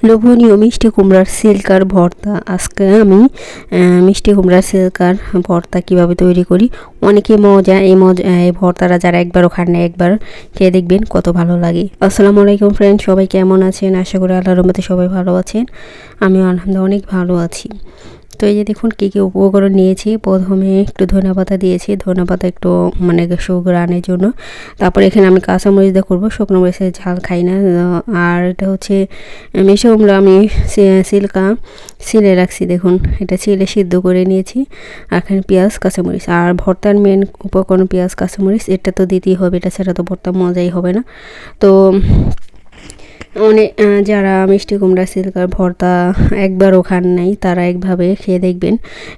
লোভনীয় মিষ্টি কুমড়ার সিল্কার ভর্তা। আজকে আমি মিষ্টি কুমড়ার সিল্কার ভর্তা কিভাবে তৈরি করি। অনেকে এই ভর্তাটা যারা একবারও খান না, একবার খেয়ে দেখবেন কত ভালো লাগে। আসসালামু আলাইকুম ফ্রেন্ড, সবাই কেমন আছেন? আশা করি আল্লাহর রহমতে সবাই ভালো আছেন। আমিও আলহামদুলিল্লাহ অনেক ভালো আছি। তো এই যে দেখুন কী কী উপকরণ নিয়েছি। প্রথমে একটু ধনেপাতা দিয়েছি, ধনেপাতা একটু সুঘ্রাণের জন্য। তারপর এখানে আমি কাঁচামরিচ দিয়ে করবো, শুকনো মরিচের ঝাল খাই না। আর এটা হচ্ছে মিষ্টি কুমড়া আমি ছিলে রাখছি, দেখুন এটা ছিলে সিদ্ধ করে নিয়েছি। আর এখানে পেঁয়াজ কাঁচামরিচ, আর ভর্তার মেন উপকরণ পেঁয়াজ কাঁচামরিচ, এটা তো দিতেই হবে, এটা ছাড়া তো ভর্তা মজাই হবে না। তো যারা মিষ্টি কুমড়া সিল্কার ভর্তা একবারও খান নাই তারা একভাবে খেয়ে দেখবেন।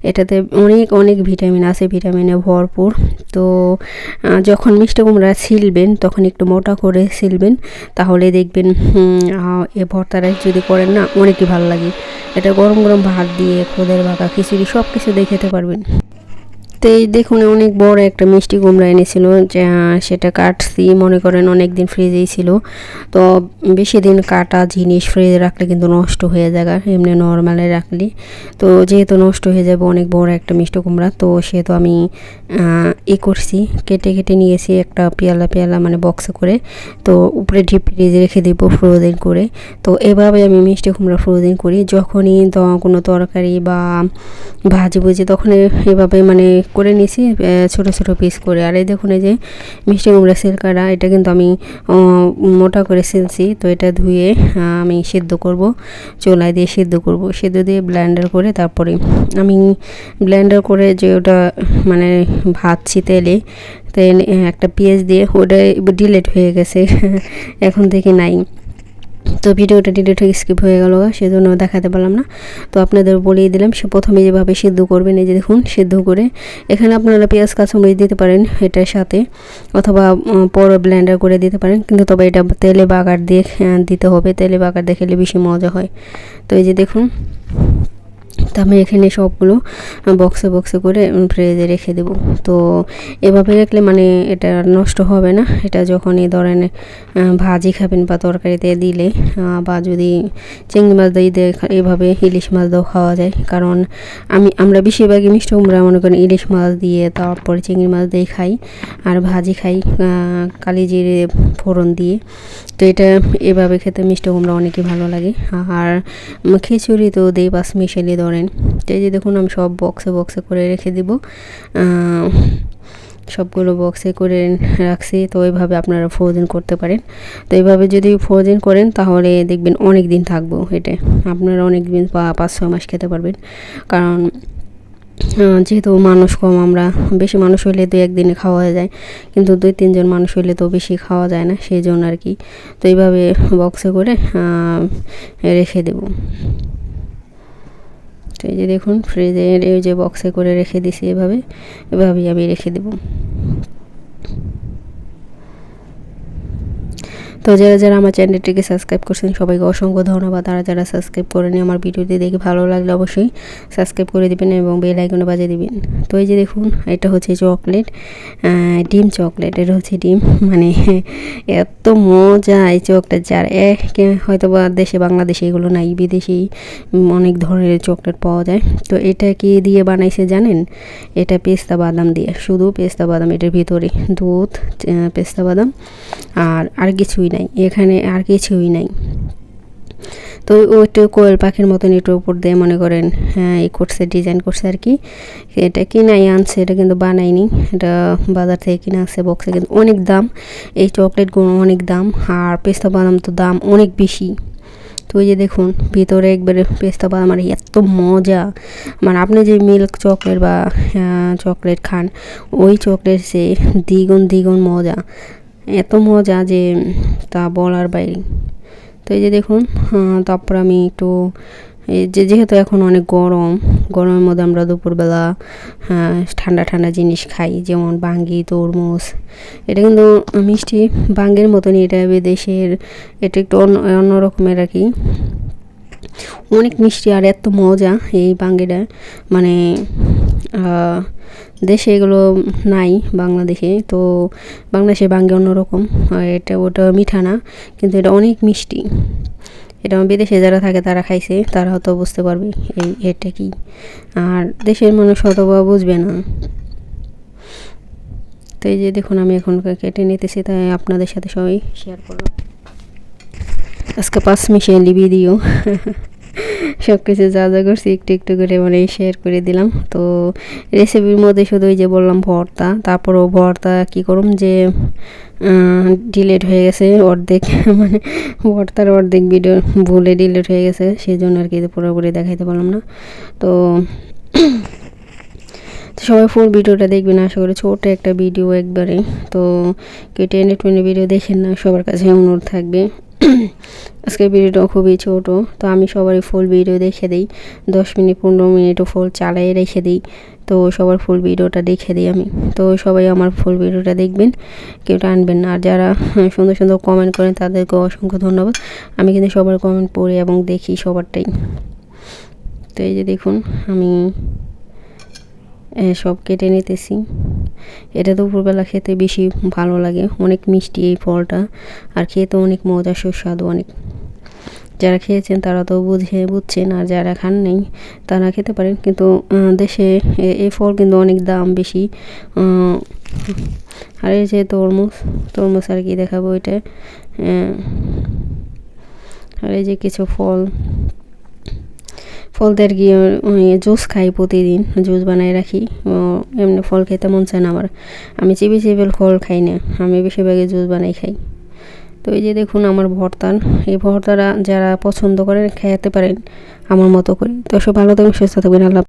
এটাতে অনেক অনেক ভিটামিন আছে, ভিটামিনে ভরপুর। তো যখন মিষ্টি কুমড়া ছিলবেন তখন একটু মোটা করে ছিলবেন, তাহলে দেখবেন এ ভর্তাটা যদি করেন না অনেকই ভালো লাগে। এটা গরম গরম ভাত দিয়ে, খোদের বাঁকা খিচুড়ি সব কিছু দিয়ে খেতে পারবেন। তো এই দেখুন অনেক বড় একটা মিষ্টি কুমড়া এনেছিল, সেটা কাটছি, মনে করেন অনেক দিন ফ্রিজেই ছিল। তো বেশি দিন কাটা জিনিস ফ্রিজে রাখলে কিন্তু নষ্ট হয়ে যায়, এমনি নর্মালে রাখলে। তো যেহেতু নষ্ট হয়ে যাবে, অনেক বড় একটা মিষ্টি কুমড়া, তো সেহেতু আমি করছি, কেটে কেটে নিয়েছি একটা পেয়ালা বক্সে করে। তো উপরে ডিপ ফ্রিজে রেখে দেবো ফ্রোজেন করে। তো এভাবে আমি মিষ্টি কুমড়া ফ্রোজেন করি। যখনই কোনো তরকারি বা ভাজি ভুজি তখন এভাবে করে নিয়েছি ছোট ছোট পিস করে। আর এই দেখুন এই যে মিষ্টি কুমড়া সিল্কাটা, এটা কিন্তু আমি মোটা করে সিলছি। তো এটা ধুয়ে আমি সিদ্ধ করব, চুলায় দিয়ে সিদ্ধ করব, সিদ্ধ দিয়ে ব্লেন্ডার করে তারপরে আমি ব্লেন্ডার করে যে ওটা ভাজছি তেলে একটা পেঁয়াজ দিয়ে, ওটা ডিলেট হয়ে গেছে এখন থেকে নাই। তো ভিডিওটা ডিলিট হয়ে স্কিপ হয়ে গেল, সেজন্য দেখাতে পারলাম না। তো আপনাদের বলেই দিলাম সে প্রথমে যেভাবে সিদ্ধ করবেন। এই যে দেখুন সিদ্ধ করে এখানে আপনারা পেঁয়াজ কাঁচামরিচ দিতে পারেন এটার সাথে, অথবা পরে ব্লেন্ডার করে দিতে পারেন, কিন্তু তবে এটা তেলে বাগার দিয়ে দিতে হবে, তেলে বাগার দিয়ে খেলে বেশি মজা হয়। তো এই যে দেখুন, তো আমি এখানে সবগুলো বক্সে বক্সে করে ফ্রিজে রেখে দেবো। তো এভাবে রাখলে এটা নষ্ট হবে না। এটা যখনই ধরেন ভাজি খাবেন বা তরকারিতে দিলে, বা যদি চিংড়ি মাছ দিয়ে এভাবে ইলিশ মাছ দিয়েও খাওয়া যায়। কারণ আমরা বেশিরভাগই মিষ্টি কুমড়া মনে করেন ইলিশ মাছ দিয়ে, তারপরে চিংড়ি মাছ দিয়ে খাই, আর ভাজি খাই কালি জিরে ফোড়ন দিয়ে। তো এটা এভাবে খেতে মিষ্টি কুমড়া অনেকই ভালো লাগে। আর খিচুড়ি তো দেই পাঁচ মিশালি ধরেন। তো এই যে দেখুন আমি সব বক্সে বক্সে করে রেখে দিব, সবগুলো বক্সে করে রাখছি। তো এইভাবে আপনারা ফ্রোজেন করতে পারেন। তো এইভাবে যদি ফ্রোজেন করেন তাহলে দেখবেন অনেক দিন থাকবো, এটা আপনারা অনেক দিন 5-6 মাস খেতে পারবেন। কারণ যেহেতু মানুষ কম, আমরা বেশি মানুষ হইলে 2-1 দিনে খাওয়া যায়, কিন্তু 2-3 জন মানুষ হইলে তো বেশি খাওয়া যায় না, সেই জন্য আর কি। তো এইভাবে বক্সে করে রেখে দেব। তো এই যে দেখুন ফ্রিজের এই যে বক্সে করে রেখে দিছি, এভাবেই আমি রেখে দেব। তো যারা আমার চ্যানেলটিকে সাবস্ক্রাইব করছেন সবাইকে অসংখ্য ধন্যবাদ। যারা সাবস্ক্রাইব করেনি আমার ভিডিওটি দেখে ভালো লাগলে অবশ্যই সাবস্ক্রাইব করে দিবেন এবং বেল আইকনে বাজিয়ে দিবেন। তো এই যে দেখুন এটা হচ্ছে চকলেট, ডিম চকলেট। এটা হচ্ছে ডিম, এত মজা এই চকলেট। যার হয়তো বা বাংলাদেশে এগুলো নাই, বিদেশি অনেক ধরনের চকলেট পাওয়া যায়। তো এটা কি দিয়ে বানাইছে জানেন? এটা পেস্তা বাদাম দিয়ে, শুধু পেস্তা বাদাম, এটার ভিতরে দুধ, পেস্তা বাদাম আর কিছুই নাই, এখানে আর কিছুই নাই। তো ওইটা কোয়েল পাখির মতন এটার উপর দিয়ে মনে করেন করছে, ডিজাইন করছে আর কি। এটা কিনাই আনছে, এটা কিন্তু বানাইনি, এটা বাজার থেকে কিনে আনছে বক্সে। কিন্তু অনেক দাম এই চকলেটগুলো, অনেক দাম। আর পেস্তা বাদাম তো দাম অনেক বেশি। তো ওই যে দেখুন ভিতরে একবারে পেস্তা বাদাম, এত মজা। আপনি যে মিল্ক চকলেট বা চকলেট খান, ওই চকলেট সে দ্বিগুণ মজা, এত মজা যে তা বলার বাইরে। তো এই যে দেখুন, তারপর আমি একটু যেহেতু এখন অনেক গরমের মধ্যে আমরা দুপুরবেলা ঠান্ডা ঠান্ডা জিনিস খাই, যেমন বাঙ্গি, তরমুজ। এটা কিন্তু মিষ্টি বাঙ্গির মতনই, এটা বিদেশের, এটা একটু অন্য রকমের আর কি, অনেক মিষ্টি আর এত মজা এই বাঙ্গিটা। দেশে এগুলো নাই, বাংলাদেশে। তো বাংলাদেশে বাঙ্গি অন্যরকম, ওটা মিঠা না, কিন্তু এটা অনেক মিষ্টি। এটা বিদেশে যারা থাকে তারা খাইছে, তারা হয়তো বুঝতে পারবে এটা কি। আর দেশের মানুষ হয়তোবা বুঝবে না। তো এই যে দেখুন আমি এখন কেটে নিতেছি, তাই আপনাদের সাথে সবাই শেয়ার করলাম। আজকে 5 মিশালি ভিডিও সব কিছু যা যা করছি একটু একটু করে মানে শেয়ার করে দিলাম। তো রেসিপির মধ্যে শুধু ওই যে বললাম ভর্তা, তারপরও ভর্তা কী করুম যে ডিলেট হয়ে গেছে অর্ধেক, মানে ভর্তার অর্ধেক ভিডিও ভুলে ডিলেট হয়ে গেছে, সেই জন্য আর কি পুরোপুরি দেখাইতে পারলাম না। তো সবাই ফুল ভিডিওটা দেখবেন, আশা করি ছোট একটা ভিডিও একবারে। তো কেউ টেনে টুনে ভিডিও দেখেন না, সবার কাছে অনুরোধ থাকবে। আজকের ভিডিওটা খুবই ছোট, তো আমি সবারই ফুল ভিডিও দেখে দিই, 10 মিনিট 15 মিনিটও ফুল চালাই রেখে দিই। তো সবার ফুল ভিডিওটা দেখে দিই আমি। তো সবাই আমার ফুল ভিডিওটা দেখবেন, কেউ টানবেন না। আর যারা সুন্দর সুন্দর কমেন্ট করেন তাদেরকে অসংখ্য ধন্যবাদ। আমি কিন্তু সবার কমেন্ট পড়ি এবং দেখি সবারটাই। তো এই যে দেখুন আমি সব কেটে নিতেছি। এটা দুপুরবেলা খেতে বেশি ভালো লাগে, অনেক মিষ্টি এই ফলটা, আর খেতে অনেক মজা সুস্বাদু অনেক। যারা খেয়েছেন তারা তো বুঝছেন, আর যারা খান নেই তারা খেতে পারেন। কিন্তু দেশে এই ফল কিন্তু অনেক দাম বেশি। আর এই যে তরমুজ আর কি দেখাবো এটা। আর এই যে কিছু ফলদের গিয়ে জুস খাই, প্রতিদিন জুস বানাই রাখি। এমনি ফল খেতে মন চায় না আমার, আমি চিবি ফল খাই না, আমি বেশিরভাগই জুস বানাই খাই। তো এই যে দেখুন আমার ভর্তা, এই ভর্তাটা যারা পছন্দ করেন খেতে পারেন আমার মতো করে। তো সব ভালো থাকবেন, সুস্থ থাকবেন, আল্লাহ।